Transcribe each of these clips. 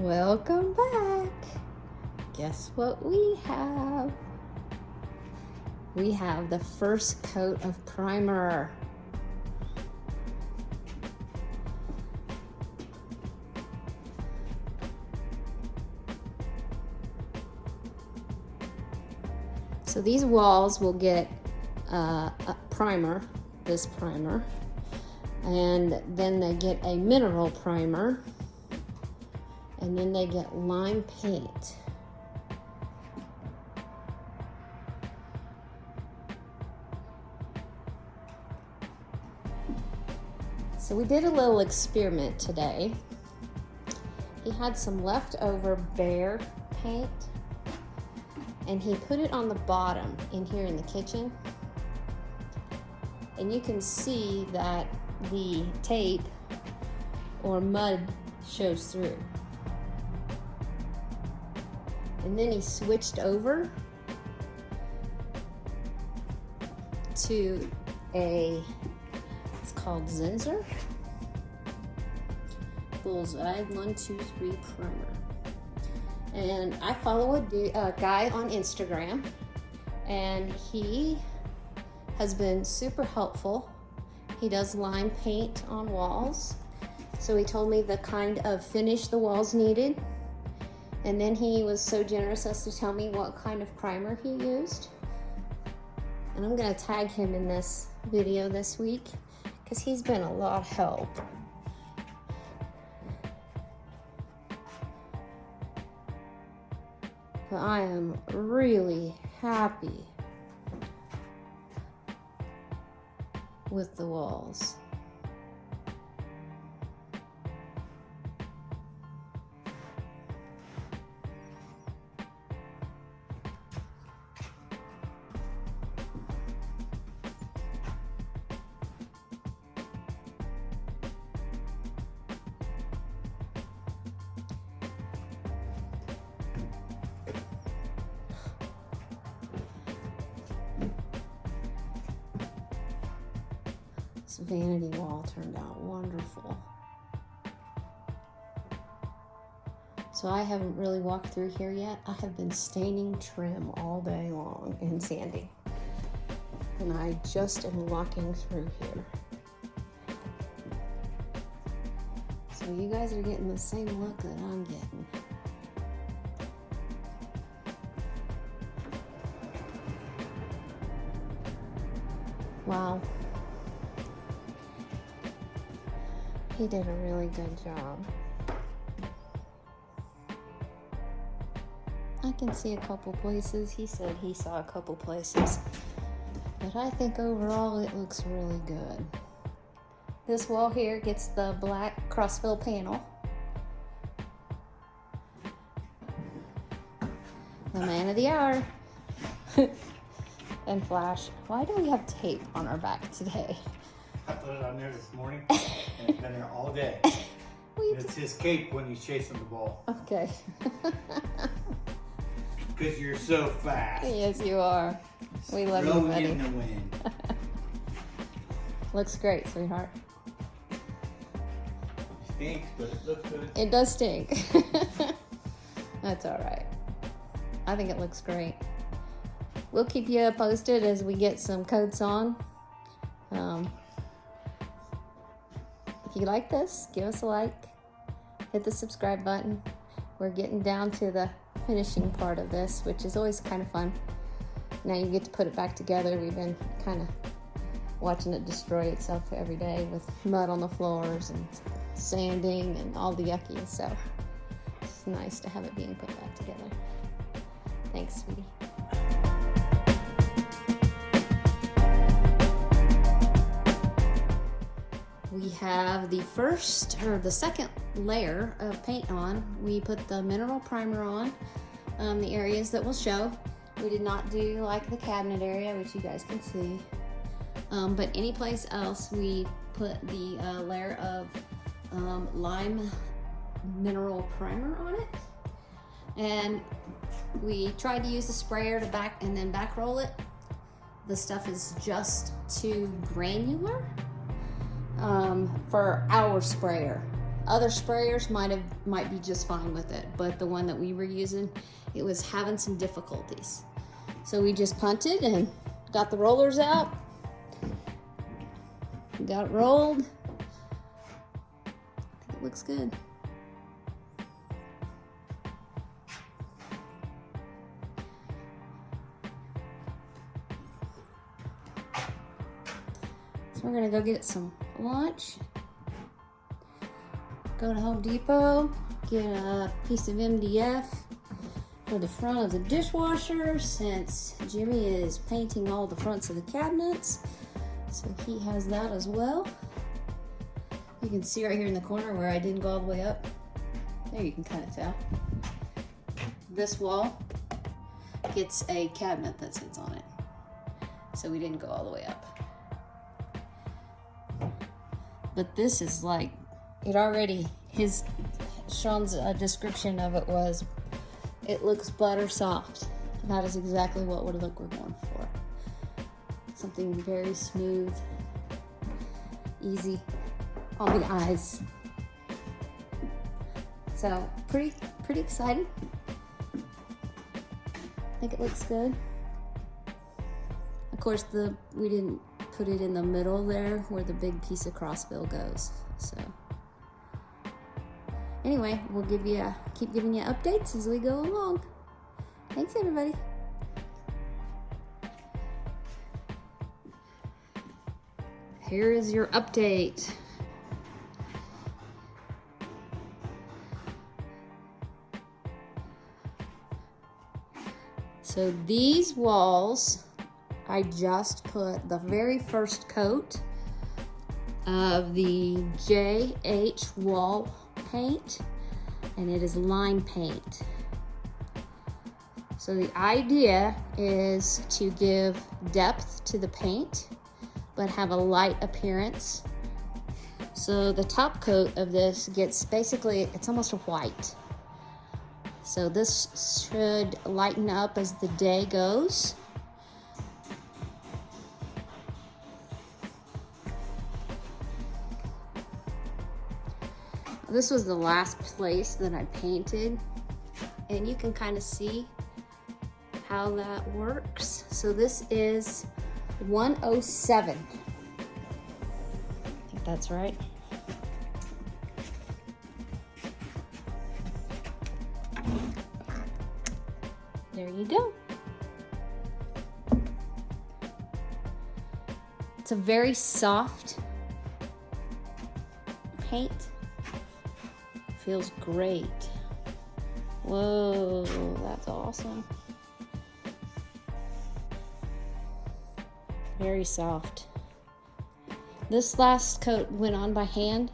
Welcome back. Guess what we have? We have the first coat of primer. So these walls will get a primer, this primer, and then they get a mineral primer, and then they get lime paint. So we did a little experiment today. He had some leftover Behr paint, and he put it on the bottom in here in the kitchen. And you can see that the tape or mud shows through. And then he switched over to it's called Zinsser Bullseye 1-2-3 primer. And I follow a guy on Instagram, and he has been super helpful. He does lime paint on walls. So he told me the kind of finish the walls needed. And then he was so generous as to tell me what kind of primer he used. And I'm gonna tag him in this video this week because he's been a lot of help. But I am really happy with the walls. This vanity wall turned out wonderful. So I haven't really walked through here yet. I have been staining trim all day long and sanding. And I just am walking through here. So you guys are getting the same look that I'm getting. Wow. He did a really good job. I can see a couple places. He said he saw a couple places. But I think overall it looks really good. This wall here gets the black Crossville panel. The man of the hour. And flash. Why do we have tape on our back today? I put it on there this morning, and it's been there all day. It's his cape when he's chasing the ball. Okay. Because you're so fast. Yes, you are. We love you, buddy. In the wind. Looks great, sweetheart. It stinks, but it looks good. It does stink. That's all right. I think it looks great. We'll keep you posted as we get some coats on. If you like this, give us a like. Hit the subscribe button. We're getting down to the finishing part of this, which is always kind of fun. Now you get to put it back together. We've been kind of watching it destroy itself every day with mud on the floors and sanding and all the yuckies. So it's nice to have it being put back together. Thanks, sweetie. We have the second layer of paint on. We put the mineral primer on the areas that will show. We did not do like the cabinet area, which you guys can see. But any place else, we put the layer of lime mineral primer on it. And we tried to use the sprayer to back roll it. The stuff is just too granular for our sprayer. Other sprayers might be just fine with it, but the one that we were using, it was having some difficulties. So we just punted and got the rollers out. Got it rolled. I think it looks good. So we're gonna go get some lunch. Go to Home Depot, get a piece of MDF for the front of the dishwasher, since Jimmy is painting all the fronts of the cabinets. So he has that as well. You can see right here in the corner where I didn't go all the way up. There, you can kind of tell. This wall gets a cabinet that sits on it. So we didn't go all the way up. But this is like, it already, Sean's description of it was, it looks butter soft. And that is exactly what we're going for. Something very smooth, easy on the eyes. So pretty excited. I think it looks good. Of course, we didn't put it in the middle there where the big piece of Crossville goes. So anyway, we'll keep giving you updates as we go along. Thanks, everybody. Here is your update. So these walls, I just put the very first coat of the JH wall paint, and it is lime paint. So the idea is to give depth to the paint, but have a light appearance. So the top coat of this gets basically, it's almost a white. So this should lighten up as the day goes. This was the last place that I painted, and you can kind of see how that works. So this is 107. I think that's right. There you go. It's a very soft paint. Feels great. Whoa, that's awesome. Very soft. This last coat went on by hand,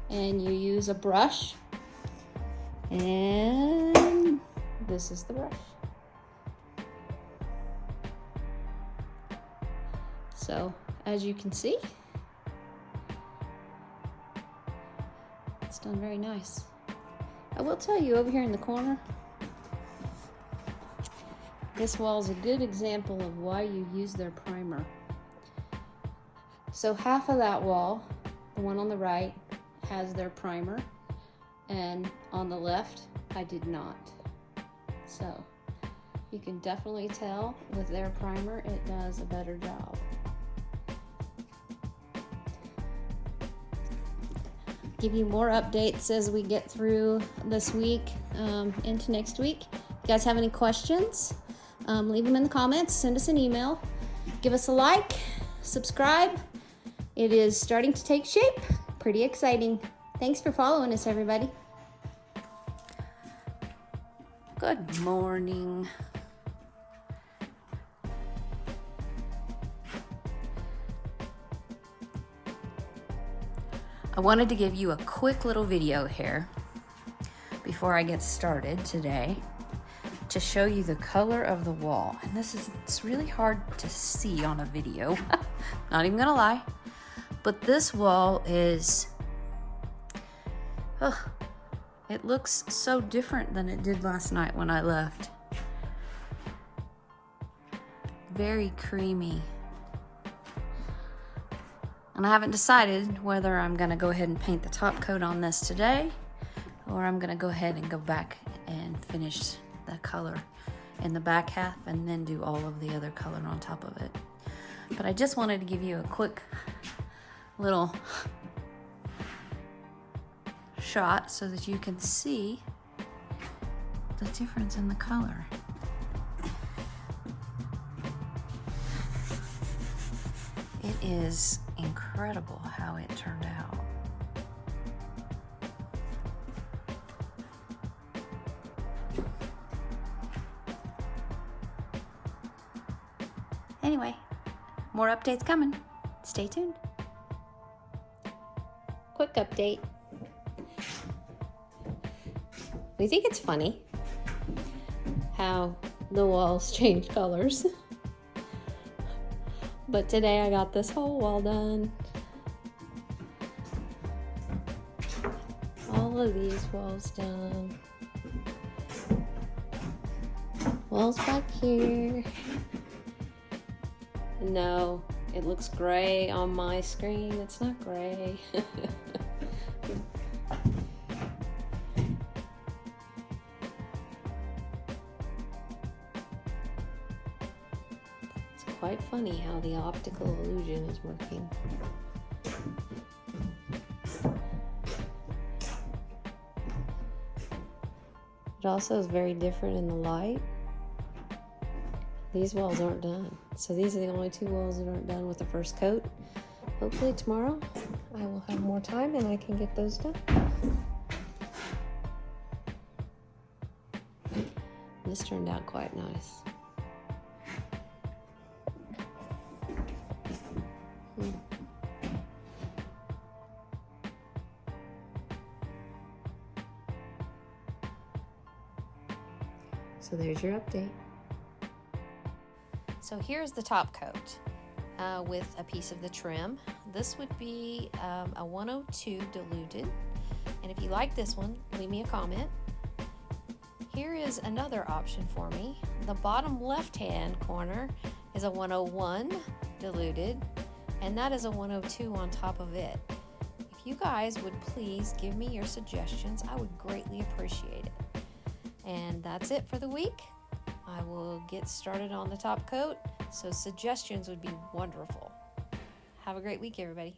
and you use a brush, and this is the brush. So as you can see, it's done very nice. I will tell you, over here in the corner, this wall is a good example of why you use their primer. So half of that wall, the one on the right, has their primer, and on the left, I did not. So you can definitely tell with their primer, it does a better job. Give you more updates as we get through this week into next week. If you guys have any questions, leave them in the comments, send us an email, give us a like, subscribe. It is starting to take shape. Pretty exciting. Thanks for following us, everybody. Good morning. I wanted to give you a quick little video here before I get started today to show you the color of the wall. And it's really hard to see on a video, not even gonna lie. But this wall is, it looks so different than it did last night when I left. Very creamy. And I haven't decided whether I'm gonna go ahead and paint the top coat on this today, or I'm gonna go ahead and go back and finish the color in the back half and then do all of the other color on top of it. But I just wanted to give you a quick little shot so that you can see the difference in the color. It is incredible how it turned out. Anyway, more updates coming. Stay tuned. Quick update. We think it's funny how the walls change colors. But today I got this whole wall done. All of these walls done. Walls back here. No, it looks gray on my screen. It's not gray. It's quite funny how the optical illusion is working. It also is very different in the light. These walls aren't done. So these are the only two walls that aren't done with the first coat. Hopefully tomorrow I will have more time and I can get those done. This turned out quite nice. So there's your update. So here's the top coat with a piece of the trim. This would be a 102 diluted. And if you like this one, leave me a comment. Here is another option for me. The bottom left-hand corner is a 101 diluted, and that is a 102 on top of it. If you guys would please give me your suggestions, I would greatly appreciate it. And that's it for the week. I will get started on the top coat, so suggestions would be wonderful. Have a great week, everybody.